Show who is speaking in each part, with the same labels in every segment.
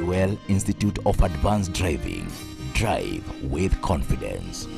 Speaker 1: Well Institute of Advanced Driving. Drive with confidence.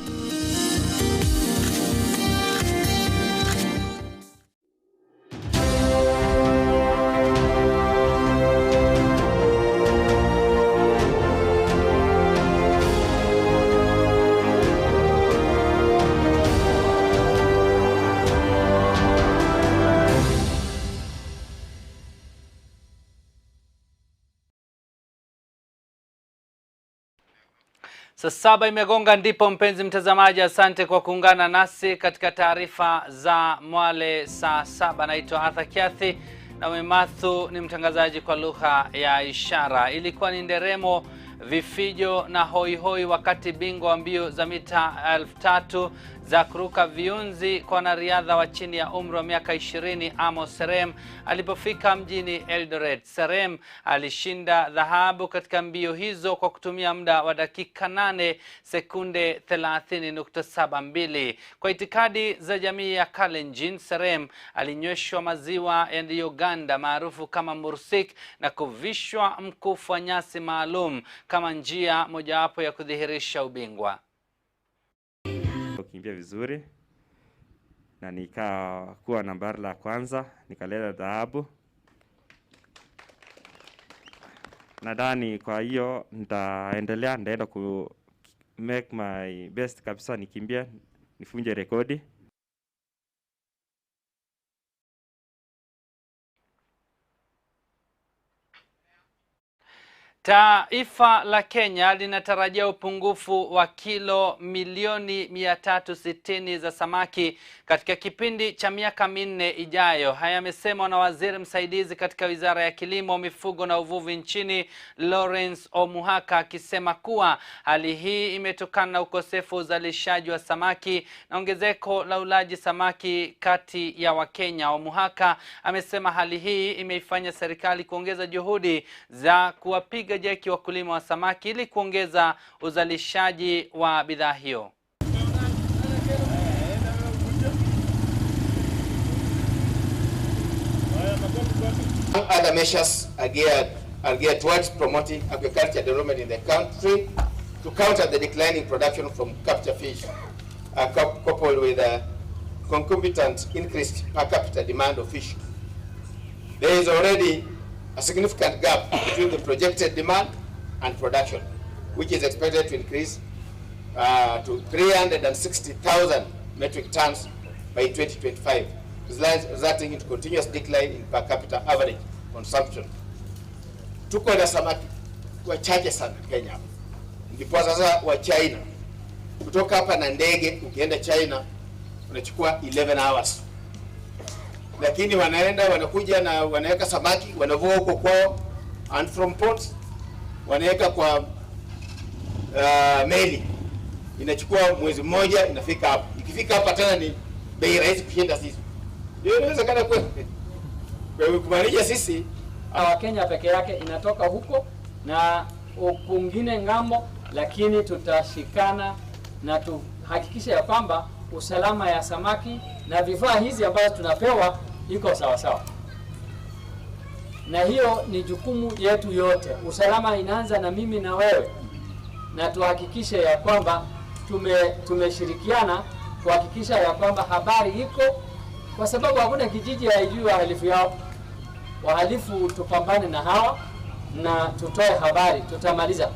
Speaker 2: Saa saba imegonga ndipo mpenzi mtazamaji, asante kwa kuungana nasi katika taarifa za Mwale Saa Saba. Naitwa KIATHI na Mwemathu ni mtangazaji kwa lugha ya ishara. Ilikuwa ni nderemo, vifijo na hoi hoi wakati bingwa wa mbio za mita 3000 za kuruka viunzi kwa wanariadha wa chini ya umri wa miaka 20 Amos Serem alipofika mjini Eldoret. Serem alishinda dhahabu katika mbio hizo kwa kutumia muda wa dakika 8 sekunde 30.72. Kwa itikadi za jamii ya Kalenjin, Serem alinyweshwa maziwa ya Uganda maarufu kama mursik na kuvishwa mkufu wa nyasi maalum kama njia mojawapo ya kudhihirisha ubingwa.
Speaker 3: Kukimbia vizuri na nikakuwa nambari la kwanza, nikaleta dhahabu. Nadhani kwa hiyo nitaenda ku make my best kabisa, nikimbia nifunje rekodi.
Speaker 2: Taifa la Kenya linatarajia upungufu wa kilo milioni 360 za samaki katika kipindi cha miaka 4 ijayo. Haya yamesemwa na waziri msaidizi katika Wizara ya Kilimo, Mifugo na Uvuvi nchini, Lawrence Omuhaka, akisema kuwa hali hii imetokana na ukosefu wa uzalishaji wa samaki na ongezeko la ulaji samaki kati ya Wakenya. Omuhaka amesema hali hii imeifanya serikali kuongeza juhudi za kuwapiga jeki wakulima wa samaki ili kuongeza uzalishaji wa bidhaa hiyo.
Speaker 4: Other measures are geared towards promoting agricultural development in the country to counter the declining production from capture fish, coupled with a concomitant increased per capita demand of fish. There is already a significant gap between the projected demand and production, which is expected to increase to 360,000 metric tons by 2025, resulting in continuous decline in per capita average consumption. Tuko na samaki wachache sana Kenya. Ndipo sasa wa China, kutoka hapa na ndege ukienda China unachukua 11 hours. Lakini wanakuja na wanaweka samaki, wanavua huko kwao, and from ports wanaweka kwa meli, inachukua mwezi mmoja inafika hapa. Ikifika hapa tena ni bei rahisi kushinda sisi. Ndio inawezekana kwa kumaanisha sisi
Speaker 5: Kenya peke yake inatoka huko na kwingine ngambo, lakini tutashikana na tuhakikisha ya kwamba usalama ya samaki na vifaa hizi ambazo tunapewa iko sawa sawa. Na hiyo ni jukumu yetu yote. Usalama inaanza na mimi na wewe, na tuhakikishe ya kwamba tumeshirikiana kuhakikisha ya kwamba habari iko, kwa sababu hakuna kijiji haijui wahalifu yao. Wahalifu tupambane na hawa na tutoe habari, tutamaliza.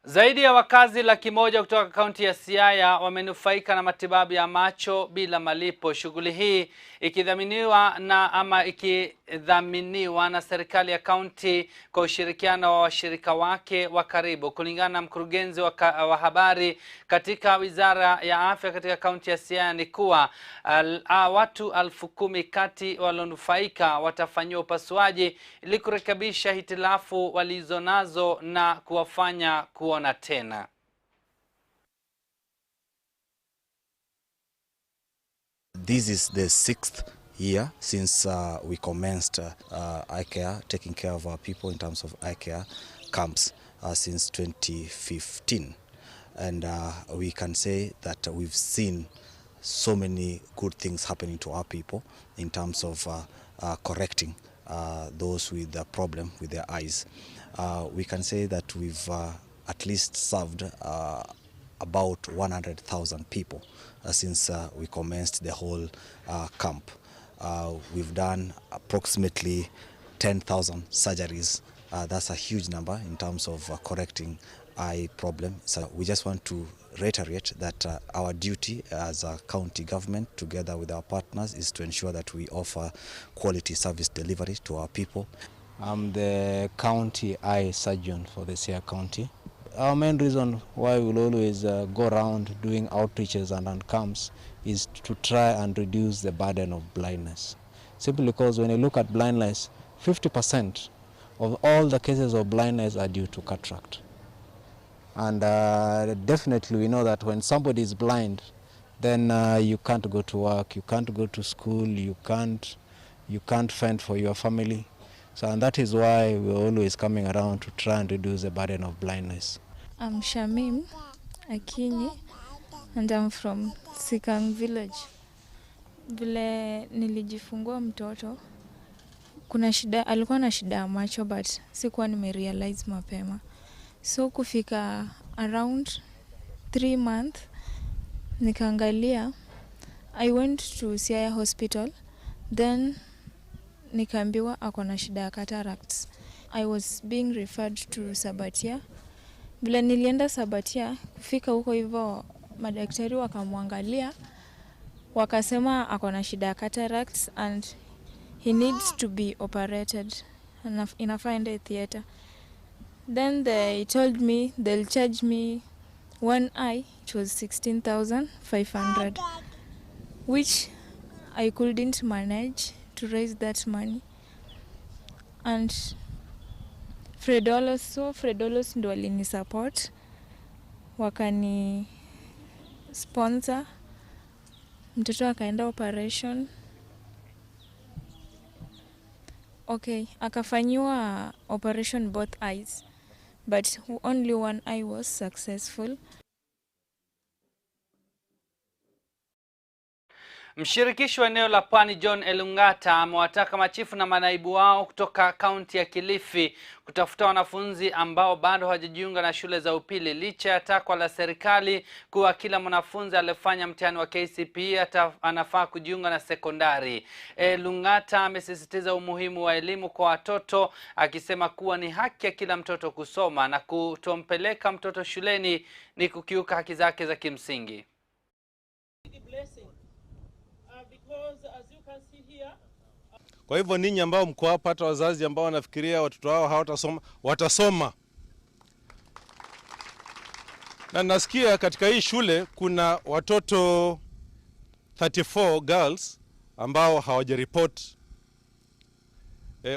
Speaker 2: Zaidi ya wakazi 100,000 kutoka kaunti ya Siaya wamenufaika na matibabu ya macho bila malipo. Shughuli hii ikidhaminiwa na serikali ya kaunti kwa ushirikiano wa washirika wake wa karibu. Kulingana na mkurugenzi wa habari katika Wizara ya Afya katika kaunti ya Siaya ni kuwa watu 10,000 kati walionufaika watafanyiwa upasuaji ili kurekebisha hitilafu walizonazo na kuwafanya kuona tena.
Speaker 6: This is the 6th year since we commenced eye care, taking care of our people in terms of eye care camps since 2015. And we can say that we've seen so many good things happening to our people in terms of correcting those with a problem with their eyes. We can say that we've at least served about 100,000 people since we commenced the whole camp. We've done approximately 10,000 surgeries. That's a huge number in terms of correcting eye problem. So we just want to reiterate that our duty as a county government, together with our partners, is to ensure that we offer quality service delivery to our people.
Speaker 7: I'm the county eye surgeon for the Siaya County. Our main reason why we'll always go around doing outreaches and camps is to try and reduce the burden of blindness. Simply because when you look at blindness, 50% of all the cases of blindness are due to cataract. And definitely we know that when somebody is blind, then you can't go to work, you can't go to school, you can't fend for your family. So, and that is why we're always coming around to try and reduce the burden of blindness.
Speaker 8: I'm Shamim Akinyi and I'm from Sikang village. Vile nilijifungua mtoto, alikuwa na shida ya macho but sikuwa nimerealize mapema. So kufika around 3 months, nikaangalia, I went to Siaya hospital, then nikaambiwa ako na shida ya cataracts. I was being referred to Sabatia. Bila nilienda Sabatia, kufika huko hivyo madaktari wakamwangalia, wakasema ako na shida ya cataracts and he needs to be operated inafaa ende theater. Then they told me they'll charge me one eye, it was 16,500, which I couldn't manage to raise that money. And Fredolos ndo walini support, wakani sponsor, mtoto akaenda operation. Okay, akafanyiwa operation both eyes, but only one eye was successful.
Speaker 2: Mshirikishi wa eneo la Pwani John Elungata amewataka machifu na manaibu wao kutoka kaunti ya Kilifi kutafuta wanafunzi ambao bado hawajajiunga na shule za upili, licha ya takwa la serikali kuwa kila mwanafunzi aliyefanya mtihani wa KCPE anafaa kujiunga na sekondari. Elungata amesisitiza umuhimu wa elimu kwa watoto, akisema kuwa ni haki ya kila mtoto kusoma na kutompeleka mtoto shuleni ni kukiuka haki zake za kimsingi.
Speaker 9: Kwa hivyo ninyi ambao mko hapa, hata wazazi ambao wanafikiria watoto wao hawatasoma, watasoma. Na nasikia katika hii shule kuna watoto 34 girls ambao hawajareport.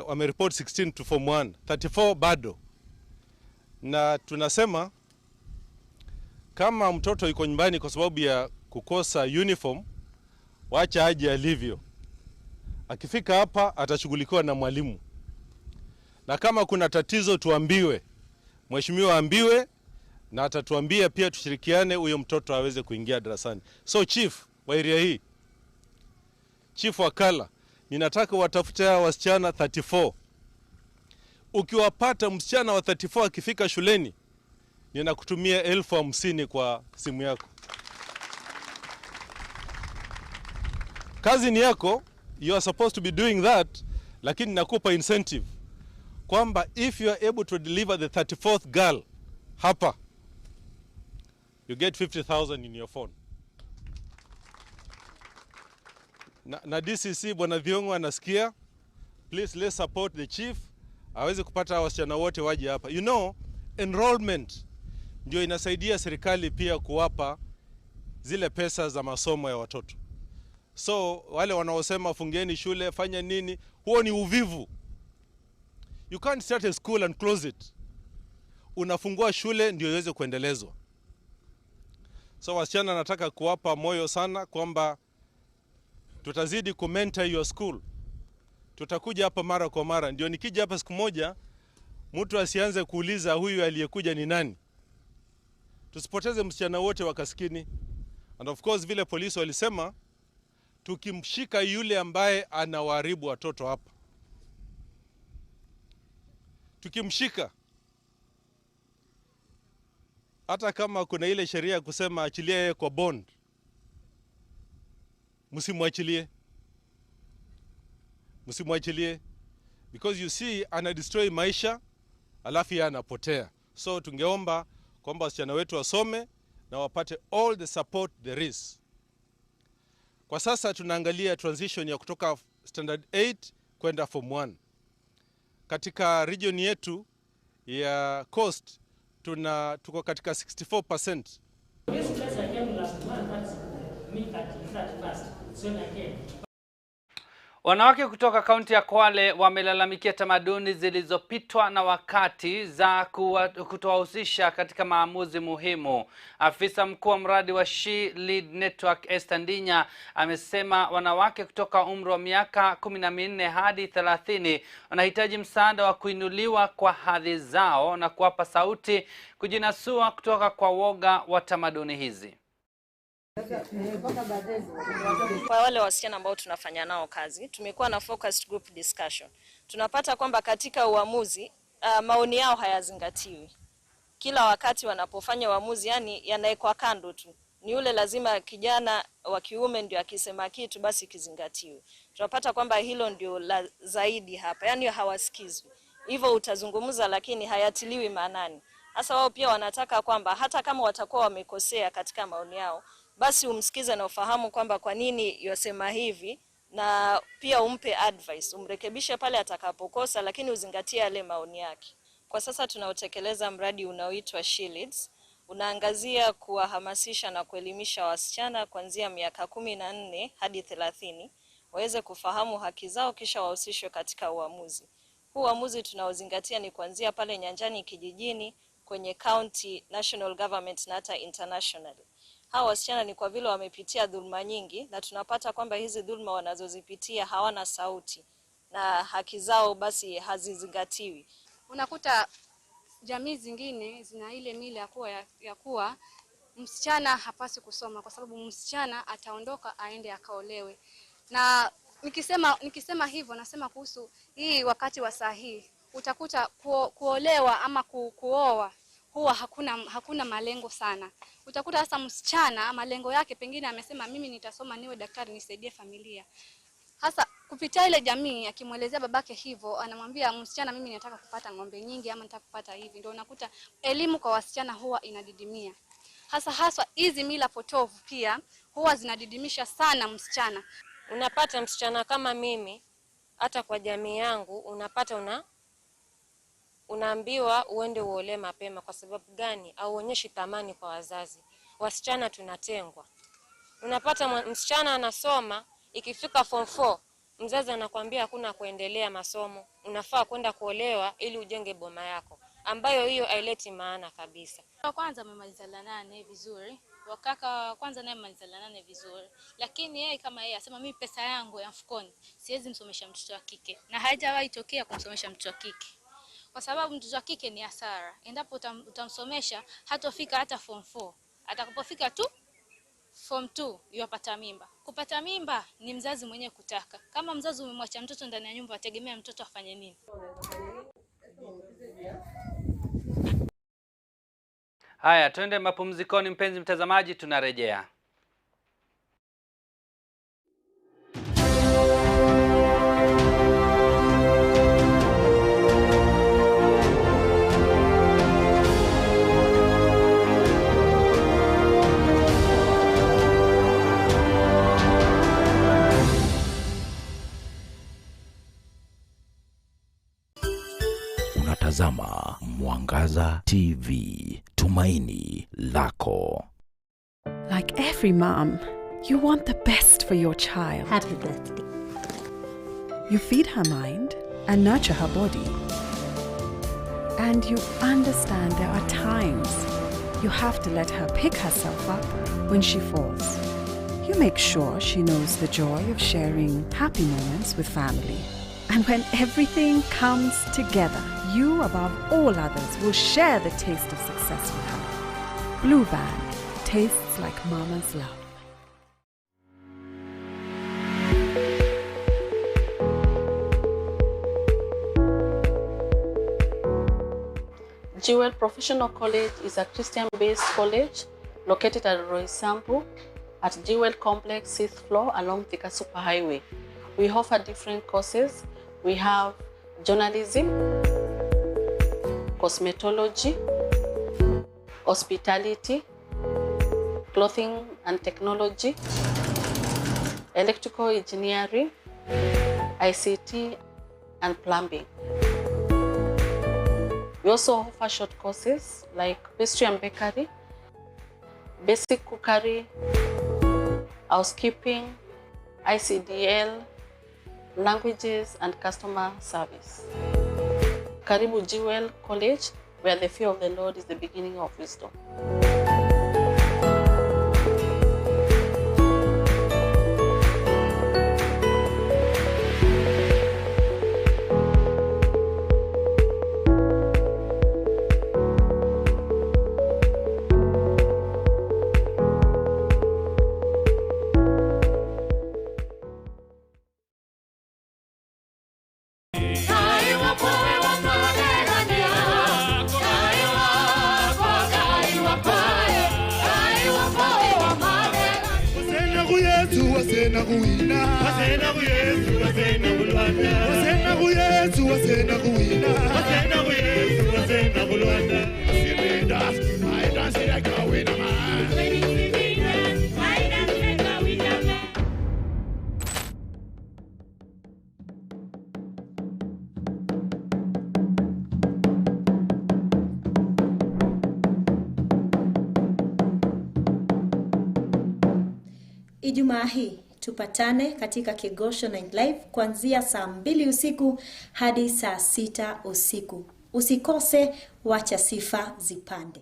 Speaker 9: Wamereport 16 to form 1, 34 bado. Na tunasema kama mtoto yuko nyumbani kwa sababu ya kukosa uniform, wacha aje alivyo. Akifika hapa atashughulikiwa na mwalimu. Na kama kuna tatizo tuambiwe, mheshimiwa ambiwe, na atatuambia pia tushirikiane huyo mtoto aweze kuingia darasani. So chief wa area hii, chief wa Kala, ninataka watafute wasichana 34. Ukiwapata msichana wa 34 akifika shuleni, ninakutumia 50,000 kwa simu yako. Kazi ni yako, you are supposed to be doing that, lakini nakupa incentive kwamba if you are able to deliver the 34th girl hapa, you get 50,000 in your phone. Na DCC Bwana Thiongo anasikia, please let's support the chief aweze kupata wasichana wote waje hapa. You know, enrollment ndio inasaidia serikali pia kuwapa zile pesa za masomo ya watoto. So wale wanaosema fungeni shule, fanya nini, huo ni uvivu. You can't start a school and close it. Unafungua shule ndio iweze kuendelezwa. So wasichana nataka kuwapa moyo sana kwamba tutazidi kumentor your school. Tutakuja hapa mara kwa mara. Ndio nikija hapa siku moja, mtu asianze kuuliza huyu aliyekuja ni nani. Tusipoteze msichana wote wakaskini. And of course vile polisi walisema, tukimshika yule ambaye anawaharibu watoto hapa, tukimshika, hata kama kuna ile sheria kusema achilie yeye kwa bond, msimwachilie. Msimwachilie, because you see ana destroy maisha alafu yeye anapotea. So tungeomba kwamba wasichana wetu wasome na wapate all the support there is. Kwa sasa tunaangalia transition ya kutoka standard 8 kwenda form 1. Katika region yetu ya Coast tuko katika 64%.
Speaker 2: Wanawake kutoka kaunti ya Kwale wamelalamikia tamaduni zilizopitwa na wakati za kutowahusisha katika maamuzi muhimu. Afisa mkuu wa mradi wa She Lead Network Esther Ndinya amesema wanawake kutoka umri wa miaka 14 hadi 30 wanahitaji msaada wa kuinuliwa kwa hadhi zao na kuwapa sauti kujinasua kutoka kwa woga wa tamaduni hizi.
Speaker 10: Kwa wale wasichana ambao tunafanya nao kazi, tumekuwa na focused group discussion. Tunapata kwamba katika uamuzi maoni yao hayazingatiwi. Kila wakati wanapofanya uamuzi, yani yanaekwa kando tu. Ni yule lazima kijana wa kiume ndio akisema kitu basi kizingatiwe. Tunapata kwamba hilo ndio la zaidi hapa. Yani hawasikizwi. Hivyo utazungumza lakini hayatiliwi maanani. Hasa wao pia wanataka kwamba hata kama watakuwa wamekosea katika maoni yao, basi umsikize na ufahamu kwamba kwa nini yosema hivi, na pia umpe advice, umrekebishe pale atakapokosa, lakini uzingatie yale maoni yake. Kwa sasa tunaotekeleza mradi unaoitwa She Leads, unaangazia kuwahamasisha na kuelimisha wasichana kuanzia miaka 14 hadi 30 waweze kufahamu haki zao kisha wahusishwe katika uamuzi. Huu uamuzi tunaozingatia ni kuanzia pale nyanjani, kijijini, kwenye county, national government na hata international. Hawa wasichana ni kwa vile wamepitia dhulma nyingi, na tunapata kwamba hizi dhulma wanazozipitia hawana sauti na haki zao basi hazizingatiwi.
Speaker 11: Unakuta jamii zingine zina ile mila ya kuwa msichana hapasi kusoma kwa sababu msichana ataondoka aende akaolewe. Na nikisema hivyo nasema kuhusu hii wakati wa saa hii, utakuta kuolewa ama kuoa huwa hakuna malengo sana. Utakuta hasa msichana malengo yake pengine amesema mimi nitasoma niwe daktari nisaidie familia. Hasa kupitia ile jamii akimwelezea babake hivyo, anamwambia msichana mimi nataka kupata ng'ombe nyingi ama nataka kupata hivi. Ndio unakuta elimu kwa wasichana huwa inadidimia. Hasa hizi mila potovu pia huwa zinadidimisha sana msichana.
Speaker 10: Unapata msichana kama mimi, hata kwa jamii yangu unapata unaambiwa uende uolewe mapema. Kwa sababu gani? Auonyeshi thamani kwa wazazi. Wasichana tunatengwa. Unapata msichana anasoma, ikifika form 4 mzazi anakuambia hakuna kuendelea masomo, unafaa kwenda kuolewa ili ujenge boma yako, ambayo hiyo haileti maana kabisa.
Speaker 12: Kwanza amemaliza la 8 vizuri, wakaka kwanza naye amemaliza la 8 vizuri, lakini yeye kama yeye asema mimi pesa yangu ya mfukoni siwezi msomesha mtoto wa kike, na haijawahi tokea kumsomesha mtoto wa kike. Kwa sababu mtoto wa kike ni hasara. Endapo utamsomesha hatofika hata form 4. Atakapofika tu form 2 yupata mimba. Kupata mimba ni mzazi mwenyewe kutaka. Kama mzazi umemwacha mtoto ndani ya nyumba, ategemea mtoto afanye nini?
Speaker 2: Haya, twende mapumzikoni mpenzi mtazamaji, tunarejea.
Speaker 1: Unatazama Mwangaza TV, tumaini lako.
Speaker 13: Like every mom, you want the best for your child.
Speaker 14: Happy birthday.
Speaker 13: You feed her mind and nurture her body. And you understand there are times you have to let her pick herself up when she falls. You make sure she knows the joy of sharing happy moments with family. And when everything comes together, you above all others will share the taste of success with her. Blue Band tastes like mama's love.
Speaker 14: Jewel Professional College is a Christian-based college located at Roysambu at Jewel Complex 6th floor along Thika Superhighway. We offer different courses. We have journalism, cosmetology, hospitality, clothing and technology, electrical engineering, ICT, and plumbing. We also offer short courses like pastry and bakery, basic cookery, housekeeping, ICDL, languages, and customer service. Karibu Jewel College, where the fear of the Lord is the beginning of wisdom.
Speaker 15: Ijumaa hii tupatane katika Kegosho Night Live kuanzia saa 2 usiku hadi saa 6 usiku. Usikose, wacha sifa zipande.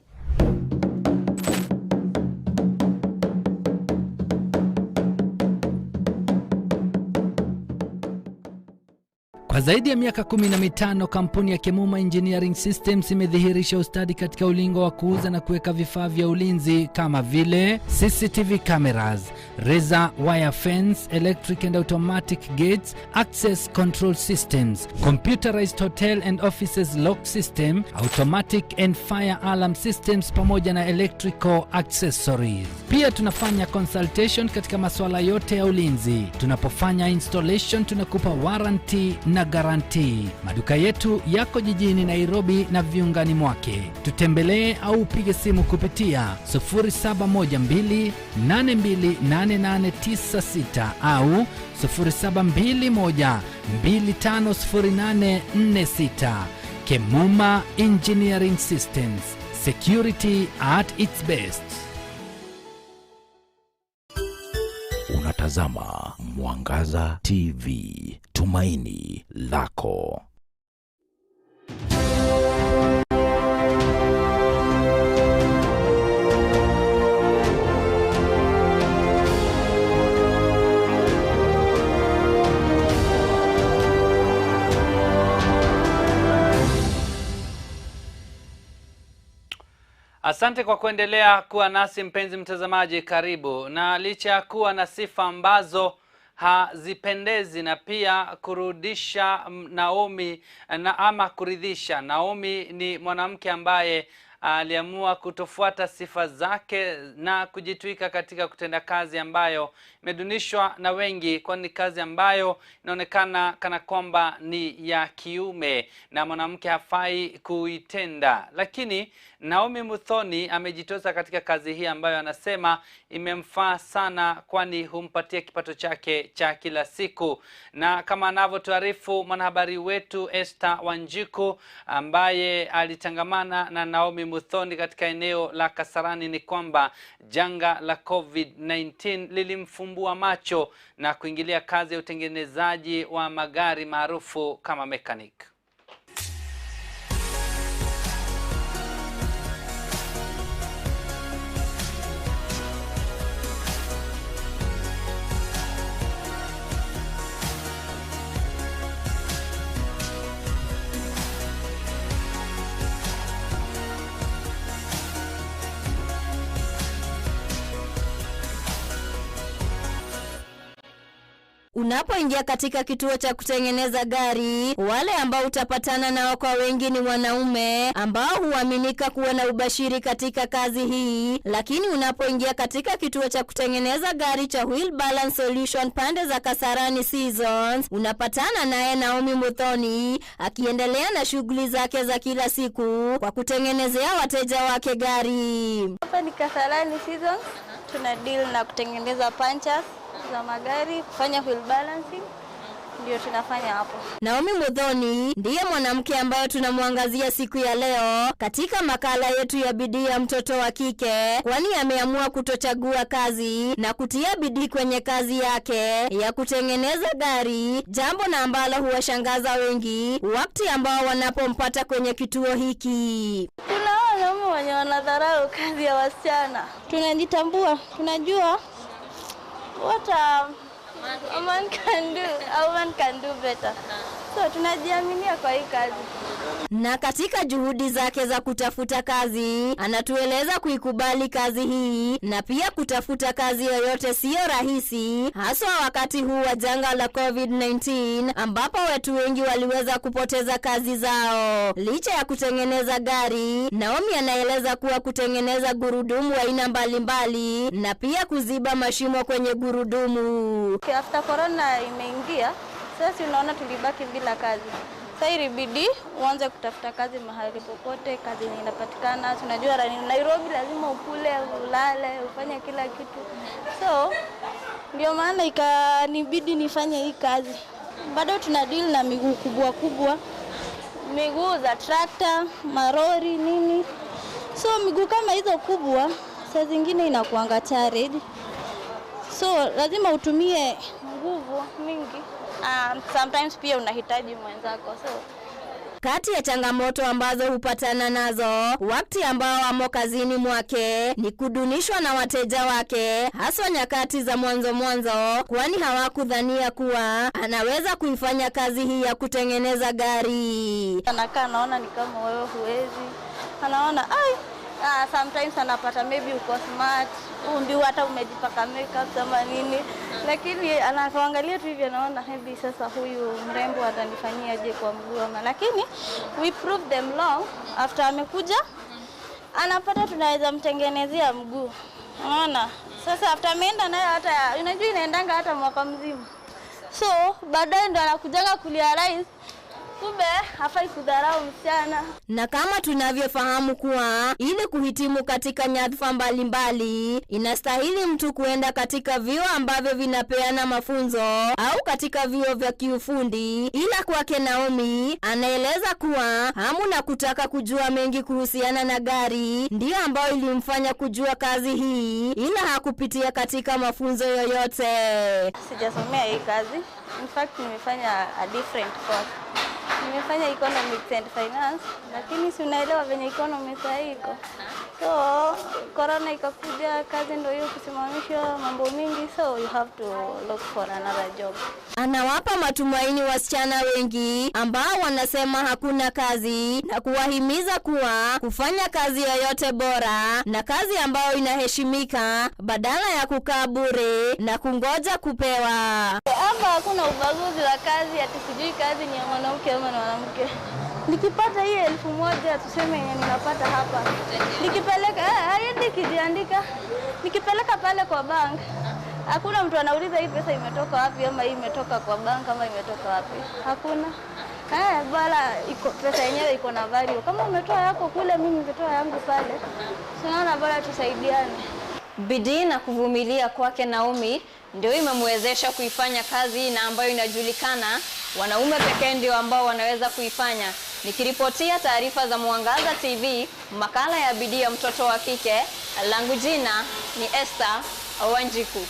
Speaker 16: Kwa zaidi ya miaka 15 kampuni ya Kemuma Engineering Systems imedhihirisha ustadi katika ulingo wa kuuza na kuweka vifaa vya ulinzi kama vile CCTV cameras, razor wire fence, electric and automatic gates, access control systems, computerized hotel and offices lock system, automatic and fire alarm systems pamoja na electrical accessories. Pia tunafanya consultation katika masuala yote ya ulinzi. Tunapofanya installation tunakupa warranty na guarantee. Maduka yetu yako jijini Nairobi na viungani mwake. Tutembelee au upige simu kupitia 0712828896 au 0721250846. Kemuma Engineering Systems. Security at its best.
Speaker 1: Unatazama Mwangaza TV, tumaini lako.
Speaker 2: Asante kwa kuendelea kuwa nasi mpenzi mtazamaji, karibu. Na licha ya kuwa na sifa ambazo hazipendezi na pia kurudisha Naomi ama kuridhisha, Naomi ni mwanamke ambaye aliamua kutofuata sifa zake na kujitwika katika kutenda kazi ambayo imedunishwa na wengi, kwani kazi ambayo inaonekana kana kwamba ni ya kiume na mwanamke hafai kuitenda. Lakini Naomi Muthoni amejitosa katika kazi hii ambayo anasema imemfaa sana, kwani humpatia kipato chake cha kila siku. Na kama anavyotuarifu mwanahabari wetu Esther Wanjiku ambaye alitangamana na Naomi Muthoni katika eneo la Kasarani, ni kwamba janga la COVID-19 lilimfumbua macho na kuingilia kazi ya utengenezaji wa magari maarufu kama mechanic.
Speaker 17: Unapoingia katika kituo cha kutengeneza gari, wale ambao utapatana nao kwa wengi ni wanaume ambao huaminika kuwa na ubashiri katika kazi hii, lakini unapoingia katika kituo cha kutengeneza gari cha Wheel Balance Solution pande za Kasarani Seasons, unapatana naye Naomi Muthoni akiendelea na shughuli zake za kila siku kwa kutengenezea wateja wake gari.
Speaker 18: Hapa ni Kasarani Seasons, tuna deal na kutengeneza punches za magari, kufanya wheel balancing, ndio tunafanya hapo.
Speaker 17: Naomi Muthoni ndiye mwanamke ambaye tunamwangazia siku ya leo katika makala yetu ya bidii ya mtoto wa kike, kwani ameamua kutochagua kazi na kutia bidii kwenye kazi yake ya kutengeneza gari, jambo na ambalo huwashangaza wengi wakati ambao wanapompata kwenye kituo hiki.
Speaker 18: Kuna wanaume wenye wanadharau kazi ya wasichana. Tunajitambua, tunajua what a man can do, a woman can do better. So tunajiaminia kwa hii kazi.
Speaker 17: Na katika juhudi zake za kutafuta kazi, anatueleza kuikubali kazi hii na pia kutafuta kazi yoyote sio rahisi, haswa wakati huu wa janga la COVID-19 ambapo watu wengi waliweza kupoteza kazi zao. Licha ya kutengeneza gari, Naomi anaeleza kuwa kutengeneza gurudumu aina mbalimbali na pia kuziba mashimo kwenye gurudumu.
Speaker 18: After corona imeingia, sasa unaona tulibaki bila kazi. Sasa ilibidi uanze kutafuta kazi mahali popote, kazi inapatikana. Tunajua Nairobi lazima ukule, ulale, ufanye kila kitu. So ndio maana ikanibidi nifanye hii kazi. Bado tuna deal na miguu kubwa kubwa, miguu za tractor, marori nini. So miguu kama hizo kubwa saa zingine inakuanga charred. So lazima utumie nguvu mingi. Sometimes pia unahitaji mwenzako. So
Speaker 17: kati ya changamoto ambazo hupatana nazo wakati ambao amo kazini mwake ni kudunishwa na wateja wake, haswa nyakati za mwanzo, kwani hawakudhania kuwa anaweza kuifanya kazi hii ya kutengeneza gari.
Speaker 18: Anakaa naona ni kama wewe huwezi. Anaona sometimes anapata maybe uko smart, ndio hata umejipaka makeup ama nini, lakini anaangalia tu hivi anaona maybe sasa huyu mrembo atanifanyia kwa mguu ama, lakini we prove them wrong. After amekuja anapata tunaweza mtengenezea mguu. Unaona? Sasa after ameenda naye hata unajua inaendanga hata mwaka mzima. So baadaye ndo anakujaga kurealize kumbe hafai kudharau msichana.
Speaker 17: Na kama tunavyofahamu kuwa ili kuhitimu katika nyadhifa mbalimbali inastahili mtu kuenda katika vyuo ambavyo vinapeana mafunzo au katika vyuo vya kiufundi, ila kwake Naomi anaeleza kuwa hamu na kutaka kujua mengi kuhusiana na gari ndio ambayo ilimfanya kujua kazi hii, ila hakupitia katika mafunzo yoyote.
Speaker 18: Sijasomea hii kazi. In fact nimefanya a different course. Nimefanya economics and finance, lakini si unaelewa venye economics haiko. So corona ikakuja, kazi ndio hiyo kusimamishwa, mambo mingi, so you have to look for another job.
Speaker 17: Anawapa matumaini wasichana wengi ambao wanasema hakuna kazi na kuwahimiza kuwa kufanya kazi yoyote bora na kazi ambayo inaheshimika badala ya kukaa bure na kungoja kupewa.
Speaker 18: Hapa hakuna ubaguzi wa kazi, ati sijui kazi ni ya mwanamke ama mwanamke. Nikipata hii 1000 tuseme yenye ninapata hapa, nikipeleka hadi kijiandika, nikipeleka pale kwa bank, hakuna mtu anauliza hii pesa imetoka wapi ama hii imetoka kwa bank ama imetoka wapi. Hakuna. Bala iko pesa yenyewe iko na value. Kama umetoa yako kule, mimi nimetoa yangu pale. Tunaona bora tusaidiane.
Speaker 17: Bidii na kuvumilia kwake Naomi ndio imemwezesha kuifanya kazi na ambayo inajulikana wanaume pekee ndio ambao wanaweza kuifanya. Nikiripotia taarifa za Mwangaza TV, makala ya bidii ya mtoto wa kike, langu jina ni Esther Wanjiku.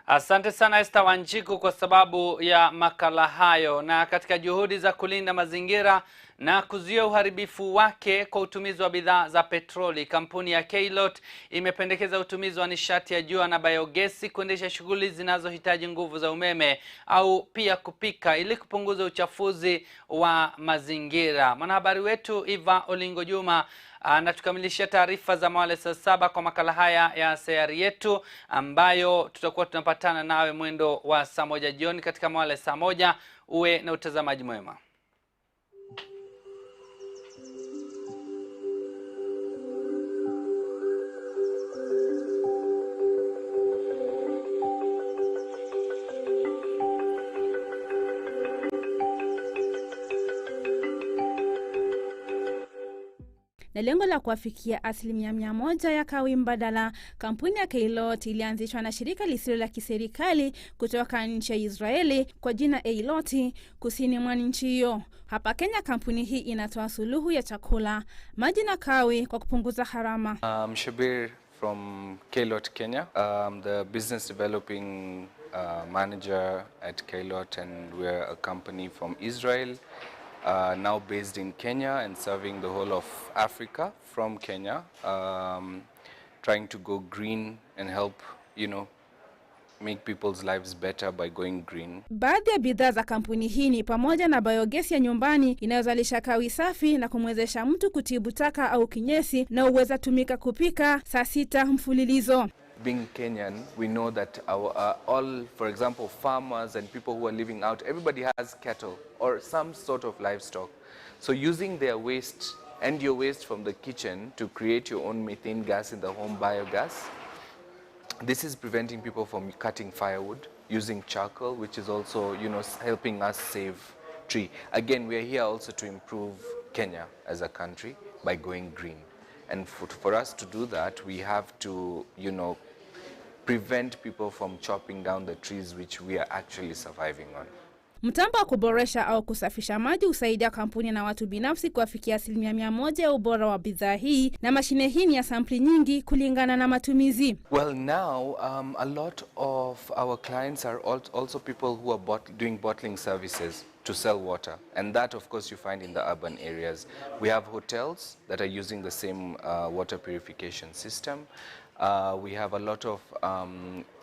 Speaker 2: Asante sana Esther Wanjiku kwa sababu ya makala hayo. Na katika juhudi za kulinda mazingira na kuzuia uharibifu wake kwa utumizi wa bidhaa za petroli, kampuni ya KIATHI imependekeza utumizi wa nishati ya jua na biogesi kuendesha shughuli zinazohitaji nguvu za umeme au pia kupika ili kupunguza uchafuzi wa mazingira. Mwanahabari wetu Eva Olingo Juma anatukamilishia taarifa za Mwale Saa Saba kwa makala haya ya sayari yetu, ambayo tutakuwa tunapatana nawe mwendo wa saa 1 jioni katika Mwale Saa 1. Uwe na utazamaji mwema.
Speaker 19: Na lengo la kuafikia 100% ya kawi mbadala, kampuni ya KIATHI ilianzishwa na shirika lisilo la kiserikali kutoka nchi ya Israeli kwa jina KIATHI kusini mwa nchi hiyo. Hapa Kenya, kampuni hii inatoa suluhu ya chakula, maji na kawi kwa kupunguza gharama.
Speaker 20: Shabir from KIATHI Kenya. The business developing manager at KIATHI, and we're a company from Israel. Now based in Kenya and serving the whole of Africa from Kenya, trying to go green and help, make people's lives better by going green.
Speaker 19: Baadhi ya bidhaa za kampuni hii ni pamoja na biogesi ya nyumbani inayozalisha kawi safi na kumwezesha mtu kutibu taka au kinyesi na uweza tumika kupika saa 6 mfululizo.
Speaker 20: Being Kenyan, we know that all, for example, farmers and people who are living out, everybody has cattle or some sort of livestock. So using their waste and your waste from the kitchen to create your own methane gas in the home biogas, this is preventing people from cutting firewood, using charcoal, which is also, helping us save tree. Again, we are here also to improve Kenya as a country by going green. And for us to do that, we have to, prevent people from chopping down the trees which we are actually surviving on.
Speaker 19: Mtambo wa kuboresha au kusafisha maji husaidia kampuni na watu binafsi kuafikia 100% ya ubora wa bidhaa hii, na mashine hii ni ya sampli nyingi kulingana na matumizi.
Speaker 20: Well, now a lot of our clients are also people who are doing bottling services to sell water, and that of course you find in the urban areas. We have hotels that are using the same water purification system. We have a lot of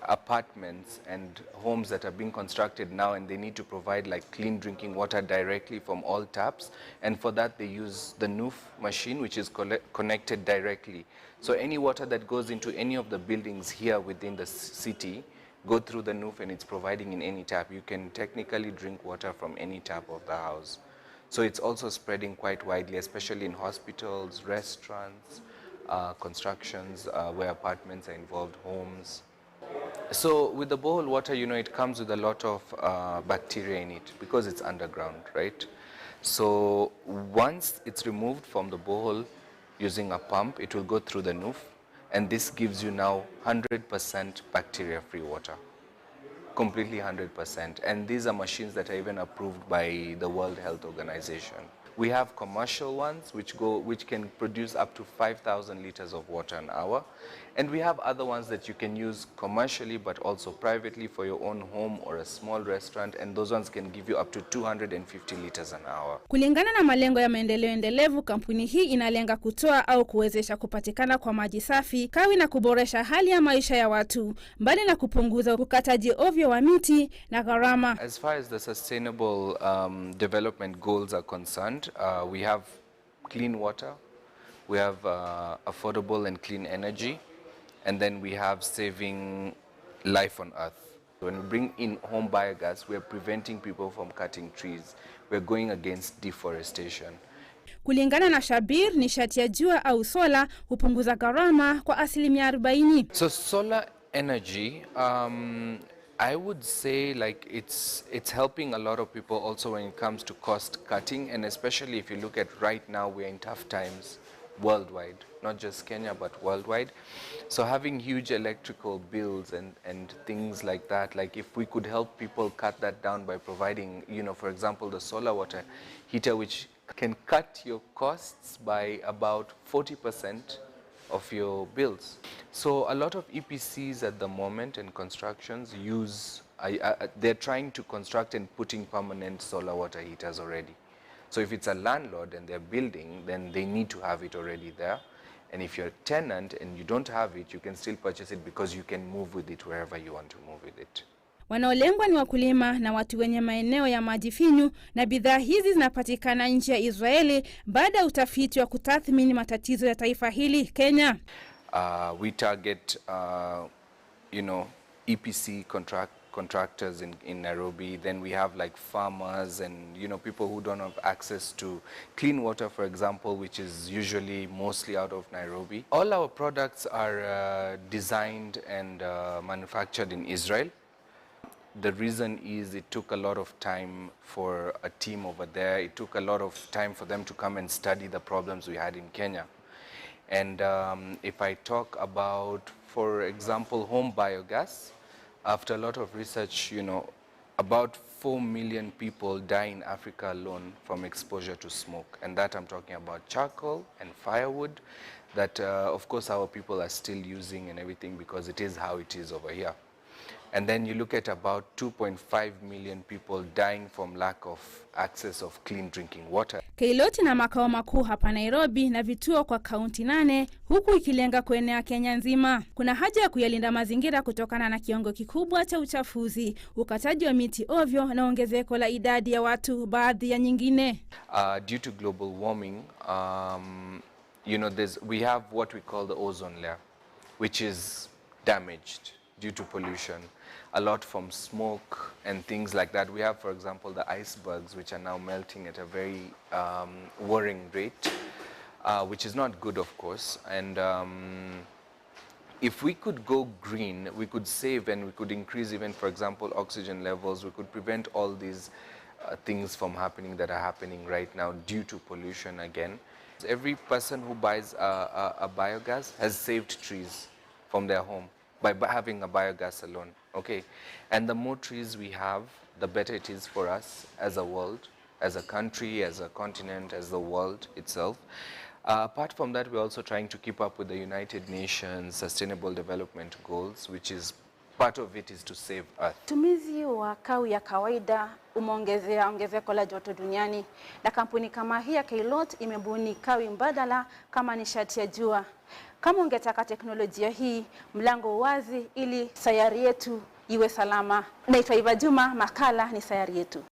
Speaker 20: apartments and homes that are being constructed now, and they need to provide like clean drinking water directly from all taps, and for that they use the NUF machine, which is connected directly. So any water that goes into any of the buildings here within the city go through the NUF, and it's providing in any tap. You can technically drink water from any tap of the house. So it's also spreading quite widely, especially in hospitals, restaurants, constructions where apartments are involved, homes. So with the borehole water, it comes with a lot of bacteria in it because it's underground, right? So once it's removed from the borehole using a pump, it will go through the NUF, and this gives you now 100% bacteria-free water, completely 100%. And these are machines that are even approved by the World Health Organization. We have commercial ones which can produce up to 5,000 liters of water an hour, and we have other ones that you can use commercially but also privately for your own home or a small restaurant, and those ones can give you up to 250 liters an hour.
Speaker 19: Kulingana na malengo ya maendeleo endelevu, kampuni hii inalenga kutoa au kuwezesha kupatikana kwa maji safi, kawi na kuboresha hali ya maisha ya watu, mbali na kupunguza ukataji ovyo wa miti na gharama.
Speaker 20: As far as the sustainable development goals are concerned, we have clean water, we have affordable and clean energy, and then we have saving life on earth. When we bring in home biogas, we are preventing people from cutting trees. We are going against deforestation.
Speaker 19: Kulingana na Shabir, nishati ya jua au sola hupunguza gharama kwa 40%.
Speaker 20: So solar energy, I would say like it's helping a lot of people also when it comes to cost cutting, and especially if you look at right now, we're in tough times worldwide, not just Kenya but worldwide. So having huge electrical bills and things like that, like if we could help people cut that down by providing, for example, the solar water heater, which can cut your costs by about 40%, of your bills. So a lot of EPCs at the moment and constructions use, they're trying to construct and putting permanent solar water heaters already. So if it's a landlord and they're building, then they need to have it already there. And if you're a tenant and you don't have it, you can still purchase it because you can move with it wherever you want to move with it.
Speaker 19: Wanaolengwa ni wakulima na watu wenye maeneo ya maji finyu, na bidhaa hizi zinapatikana nje ya Israeli baada ya utafiti wa kutathmini matatizo ya taifa hili Kenya.
Speaker 20: We target EPC contractors in Nairobi. Then we have like farmers and people who don't have access to clean water, for example, which is usually mostly out of Nairobi. All our products are designed and manufactured in Israel. The reason is it took a lot of time for a team over there. It took a lot of time for them to come and study the problems we had in Kenya. And if I talk about, for example, home biogas, after a lot of research, about 4 million people die in Africa alone from exposure to smoke. And that I'm talking about charcoal and firewood that, of course, our people are still using and everything because it is how it is over here. And then you look at about 2.5 million people dying from lack of access of clean drinking water.
Speaker 19: KIATHI na makao makuu hapa Nairobi na vituo kwa kaunti 8 huku ikilenga kuenea Kenya nzima. Kuna haja ya kuyalinda mazingira kutokana na kiwango kikubwa cha uchafuzi, ukataji wa miti ovyo na ongezeko la idadi ya watu baadhi ya nyingine.
Speaker 20: Due to global warming, we have what we call the ozone layer, which is damaged due to pollution, a lot from smoke and things like that. We have, for example, the icebergs, which are now melting at a very worrying rate, which is not good, of course. And if we could go green, we could save and we could increase even, for example, oxygen levels. We could prevent all these things from happening that are happening right now due to pollution again. Every person who buys a biogas has saved trees from their home by having a biogas alone, okay? And the more trees we have, the better it is for us as a world, as a country, as a continent, as the world itself. Apart from that, we're also trying to keep up with the United Nations Sustainable Development Goals, which is part of it is to save Earth.
Speaker 19: Utumizi wa kawi ya kawaida umeongezea ongezeko la joto duniani, na kampuni kama hii ya KIATHI imebuni kawi mbadala kama nishati ya jua. Kama ungetaka teknolojia hii, mlango wazi ili sayari yetu iwe salama. Naitwa Iva Juma, makala ni sayari yetu.